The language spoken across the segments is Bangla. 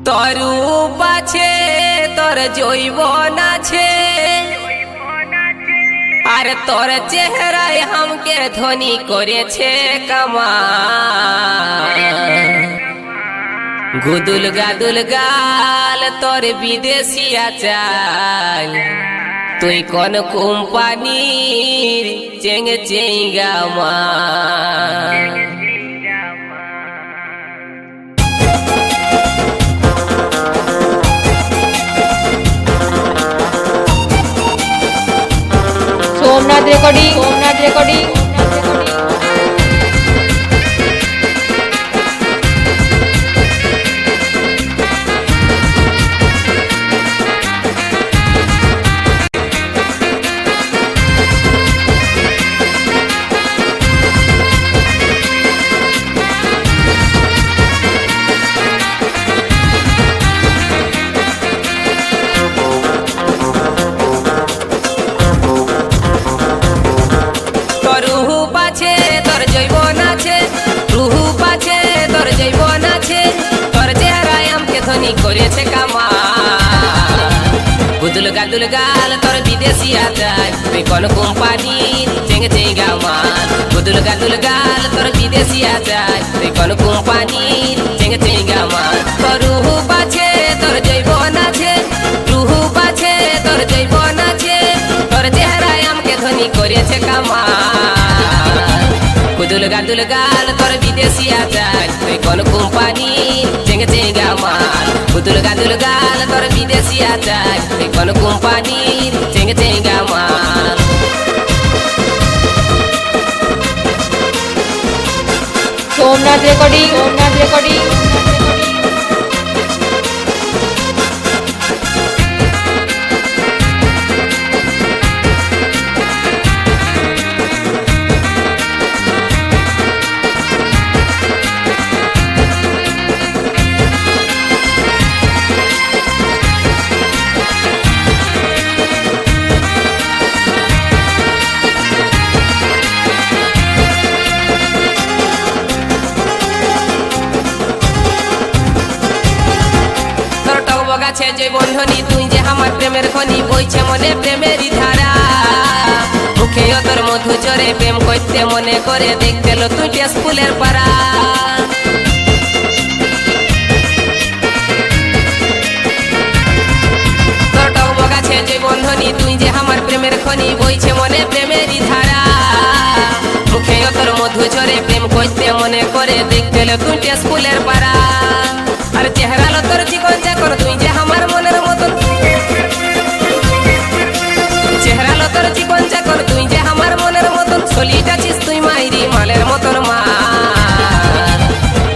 তোর পাছে তোর জৈবন আছে আর তোর চেহারায় हमके ধনী করেছে কামাল। গুদুল গাদুল গাল তোর বিদেশিয়া চাল, তুই কোন কোম্পানির চেং চেঙ্গা মাল। सोमनाथ रेकॉर्डिंग করেছে কামাল। গুদুল গাদুল গাল তোর বিদেশিয়া চাল, তুই কোন কোম্পানির চেং চেঙ্গা মাল। গুদুল গাদুল গাল তোর বিদেশিয়া চাল, তুই কোন কোম্পানির চেং চেঙ্গা মাল। তোর রুহু পাছে তোর জৈবন আছে, রুহু পাছে তোর জৈবন আছে, তোর চেহারায় हमके ধনী করেছে কামাল। গুদুল গাদুল গাল তোর বিদেশিয়া চাল, তুই কোন কোম্পানির চেং চেঙ্গা মাল। গুদুল গাদুল গাল তোর বিদেশিয়া চাল, তুই কোন কোম্পানির চেং চেঙ্গা মাল। सोमनाथ रेकॉर्डिंग গাছে যে বন্ধনী, তুই যে আমার প্রেমের খনি, বইছে মনে প্রেমেরই ধারা। মুখে তোর মধু চরে প্রেম করতে মনে করে, দেখতে লো তুই স্কুলের পাড়া। তোর টক গাছে যে বন্ধনী, তুই যে আমার প্রেমের খনি, বইছে মনে প্রেমেরই ধারা। মুখে তোর মধু চরে প্রেম করতে মনে করে, দেখতে লো তুই স্কুলের পাড়া। আর চেহারা লো তোর চিকন চাকর, তুই যে আমার মনের মতন। চেহারা লো তোর চিকন চাকর, তুই যে আমার মনের মতন। চলিটা চিস তুই মাইরি মালের মতন মাল।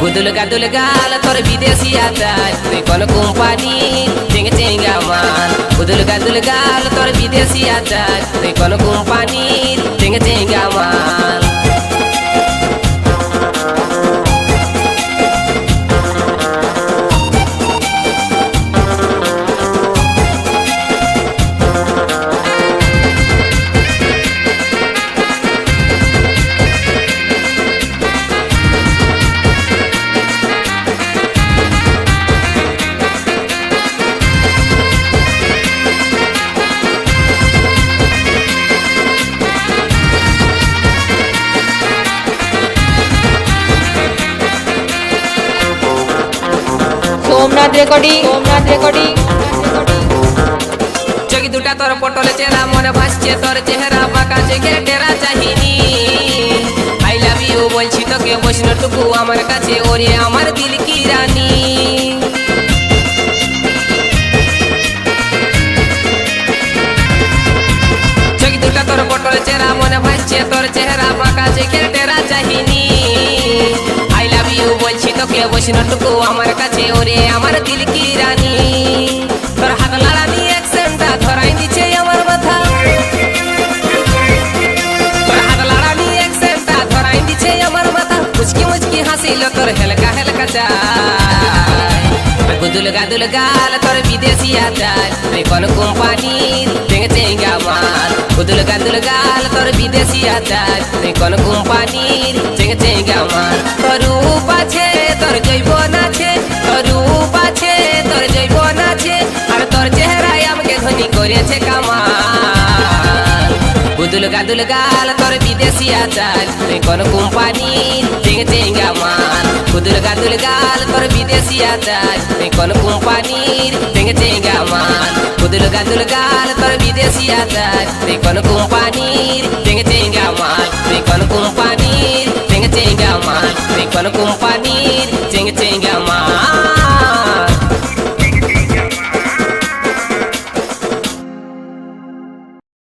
গুদুল গাদুল গাল তোর বিদেশিয়া চাল, তুই কোন কোম্পানি চেং চেঙ্গা মাল। গুদুল গাদুল গাল তোর বিদেশিয়া চাল, তুই কোন কোম্পানির চেং চেঙ্গা মাল। सोमनाथ रेकॉर्डिंग চোখ দুটা তোর পটলে চেহারা, মনে ভাসছে তোর চেহারা, বাঁকা চোখে টেরা চাহিনি। আই লাভ ইউ বলছি তোকে বৈষ্ণটুকু আমার কাছে, ওরে আমার দিল কি রানী। চোখ দুটা তোর পটলে চেহারা, মনে ভাসছে তোর চেহারা, বাঁকা চোখে টেরা চাহিনি। আই লাভ ইউ বলছি তোকে বৈষ্ণটুকু আমার কাছে, ওরে আমার দিল কি রানী। তোর হাত লাড়ানি অ্যাকসেন্টটা ধরাই দিচ্ছে আমার মাথা। তোর হাত লাড়ানি অ্যাকসেন্টটা ধরাই দিচ্ছে আমার মাথা। মুচকি মুচকি হাসিল তোর হেলকা হেলকা চাই। গুদুল গাদুল গাল তোর বিদেশিয়া চাল, তুই কোন কোম্পানির চেং চেঙ্গা মাল। গুদুল গাদুল গাল তোর বিদেশিয়া চাল, তুই কোন কোম্পানির চেং চেঙ্গা মাল। তোর রূপ আছে তোর জৈবন আছে, তোর রূপ আছে বুদুল গাদুল গাল তোর বিদেশি আচার তুই কোন কোম্পানির চেঙ্গে চেঙ্গা মাল বুদুল গাদুল গাল তোর বিদেশি আচার তুই কোন কোম্পানির চেঙ্গে চেঙ্গা মাল বুদুল গাদুল গাল তোর বিদেশি আচার তুই কোন কোম্পানির চেঙ্গে চেঙ্গা মাল তুই কোন কোম্পানির চেঙ্গে চেঙ্গা মাল তুই কোন কোম্পানির